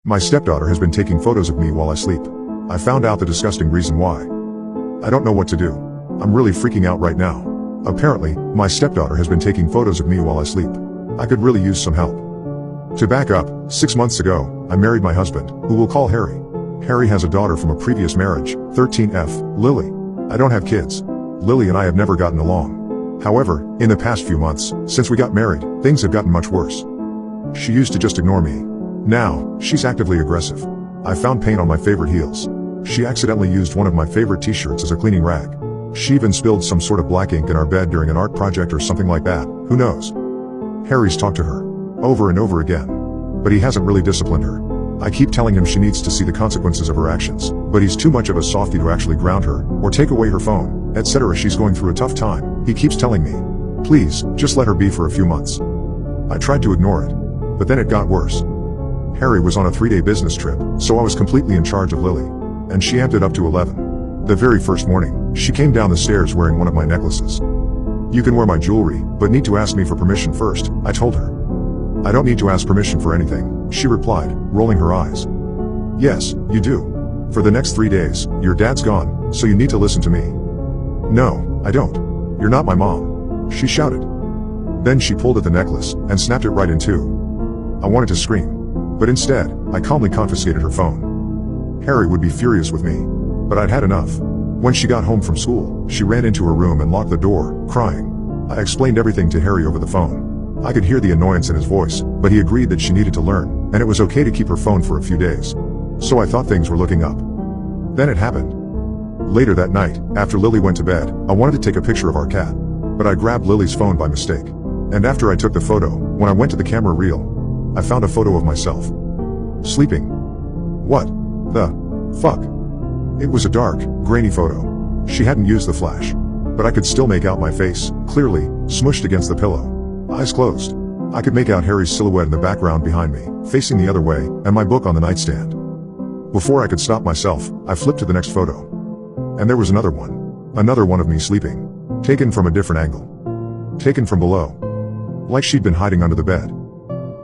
My stepdaughter has been taking photos of me while I sleep. I found out the disgusting reason why. I don't know what to do. I'm really freaking out right now. Apparently, my stepdaughter has been taking photos of me while I sleep. I could really use some help. To back up, 6 months ago, I married my husband, who we'll call Harry. Harry has a daughter from a previous marriage, 13F, Lily. I don't have kids. Lily and I have never gotten along. However, in the past few months, since we got married, things have gotten much worse. She used to just ignore me. Now, she's actively aggressive. I found paint on my favorite heels. She accidentally used one of my favorite t-shirts as a cleaning rag. She even spilled some sort of black ink in our bed during an art project or something like that, who knows. Harry's talked to her over and over again, but he hasn't really disciplined her. I keep telling him she needs to see the consequences of her actions, but he's too much of a softie to actually ground her, or take away her phone, etc. She's going through a tough time. He keeps telling me, please, just let her be for a few months. I tried to ignore it, but then it got worse. Harry was on a 3-day business trip, so I was completely in charge of Lily. And she amped it up to 11. The very first morning, she came down the stairs wearing one of my necklaces. You can wear my jewelry, but need to ask me for permission first, I told her. I don't need to ask permission for anything, she replied, rolling her eyes. Yes, you do. For the next 3 days, your dad's gone, so you need to listen to me. No, I don't. You're not my mom, she shouted. Then she pulled at the necklace, and snapped it right in two. I wanted to scream. But instead, I calmly confiscated her phone. Harry would be furious with me, but I'd had enough. When she got home from school, she ran into her room and locked the door, crying. I explained everything to Harry over the phone. I could hear the annoyance in his voice, but he agreed that she needed to learn, and it was okay to keep her phone for a few days. So I thought things were looking up. Then it happened. Later that night, after Lily went to bed, I wanted to take a picture of our cat. But I grabbed Lily's phone by mistake. And after I took the photo, when I went to the camera reel, I found a photo of myself. Sleeping. What the fuck? It was a dark, grainy photo. She hadn't used the flash. But I could still make out my face, clearly, smushed against the pillow. Eyes closed. I could make out Harry's silhouette in the background behind me, facing the other way, and my book on the nightstand. Before I could stop myself, I flipped to the next photo. And there was another one. Another one of me sleeping. Taken from a different angle. Taken from below. Like she'd been hiding under the bed.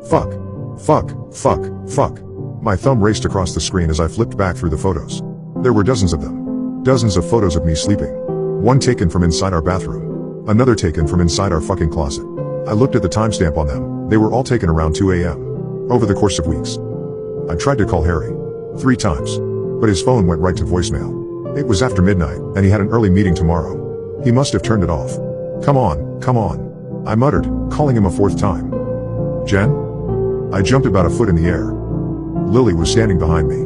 Fuck. Fuck. Fuck. Fuck. My thumb raced across the screen as I flipped back through the photos. There were dozens of them. Dozens of photos of me sleeping. One taken from inside our bathroom. Another taken from inside our fucking closet. I looked at the timestamp on them. They were all taken around 2 a.m. Over the course of weeks. I tried to call Harry 3 times, but his phone went right to voicemail. It was after midnight, and he had an early meeting tomorrow. He must have turned it off. Come on, come on, I muttered, calling him a 4th time. Jen? I jumped about a foot in the air. Lily was standing behind me.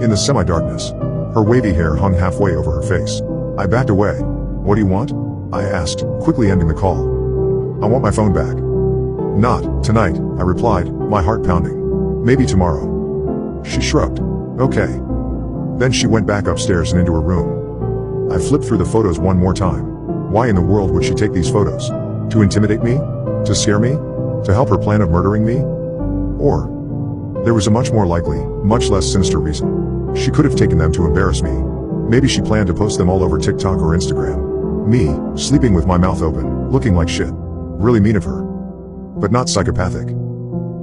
In the semi-darkness. Her wavy hair hung halfway over her face. I backed away. What do you want? I asked, quickly ending the call. I want my phone back. Not tonight, I replied, my heart pounding. Maybe tomorrow. She shrugged. Okay. Then she went back upstairs and into her room. I flipped through the photos one more time. Why in the world would she take these photos? To intimidate me? To scare me? To help her plan of murdering me? Or, there was a much more likely, much less sinister reason. She could have taken them to embarrass me. Maybe she planned to post them all over TikTok or Instagram. Me, sleeping with my mouth open, looking like shit. Really mean of her. But not psychopathic.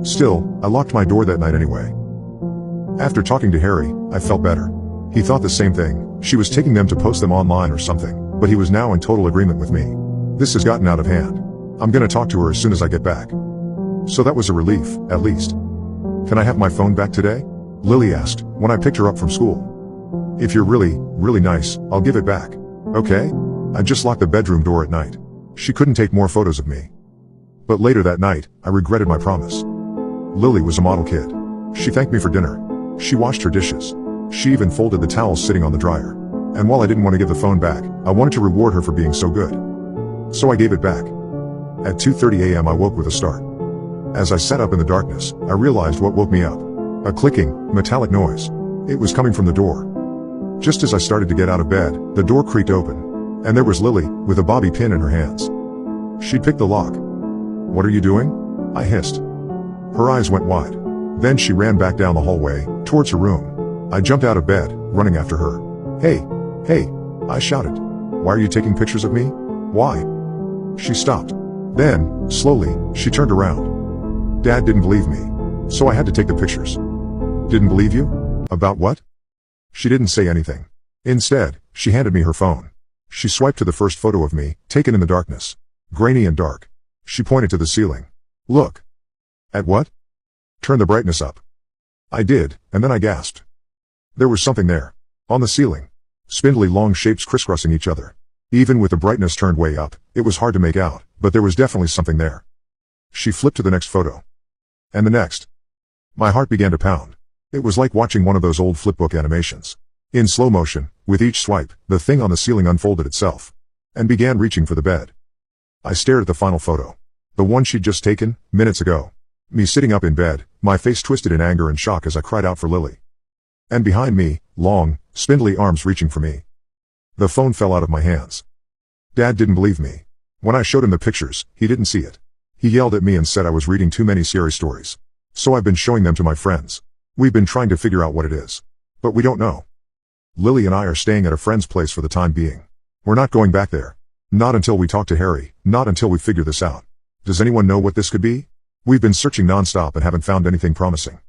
Still, I locked my door that night anyway. After talking to Harry, I felt better. He thought the same thing. She was taking them to post them online or something, but he was now in total agreement with me. This has gotten out of hand. I'm gonna talk to her as soon as I get back. So that was a relief, at least. Can I have my phone back today? Lily asked, when I picked her up from school. If you're really, really nice, I'll give it back. Okay? I just locked the bedroom door at night. She couldn't take more photos of me. But later that night, I regretted my promise. Lily was a model kid. She thanked me for dinner. She washed her dishes. She even folded the towels sitting on the dryer. And while I didn't want to give the phone back, I wanted to reward her for being so good. So I gave it back. At 2:30 a.m. I woke with a start. As I sat up in the darkness, I realized what woke me up. A clicking, metallic noise. It was coming from the door. Just as I started to get out of bed, the door creaked open. And there was Lily, with a bobby pin in her hands. She'd picked the lock. What are you doing? I hissed. Her eyes went wide. Then she ran back down the hallway, towards her room. I jumped out of bed, running after her. Hey, hey, I shouted. Why are you taking pictures of me? Why? She stopped. Then, slowly, she turned around. Dad didn't believe me, so I had to take the pictures. Didn't believe you? About what? She didn't say anything. Instead, she handed me her phone. She swiped to the first photo of me, taken in the darkness. Grainy and dark. She pointed to the ceiling. Look. At what? Turn the brightness up. I did, and then I gasped. There was something there. On the ceiling. Spindly long shapes crisscrossing each other. Even with the brightness turned way up, it was hard to make out, but there was definitely something there. She flipped to the next photo. And the next. My heart began to pound. It was like watching one of those old flipbook animations. In slow motion, with each swipe, the thing on the ceiling unfolded itself. And began reaching for the bed. I stared at the final photo. The one she'd just taken, minutes ago. Me sitting up in bed, my face twisted in anger and shock as I cried out for Lily. And behind me, long, spindly arms reaching for me. The phone fell out of my hands. Dad didn't believe me. When I showed him the pictures, he didn't see it. He yelled at me and said I was reading too many scary stories. So I've been showing them to my friends. We've been trying to figure out what it is. But we don't know. Lily and I are staying at a friend's place for the time being. We're not going back there. Not until we talk to Harry, not until we figure this out. Does anyone know what this could be? We've been searching non-stop and haven't found anything promising.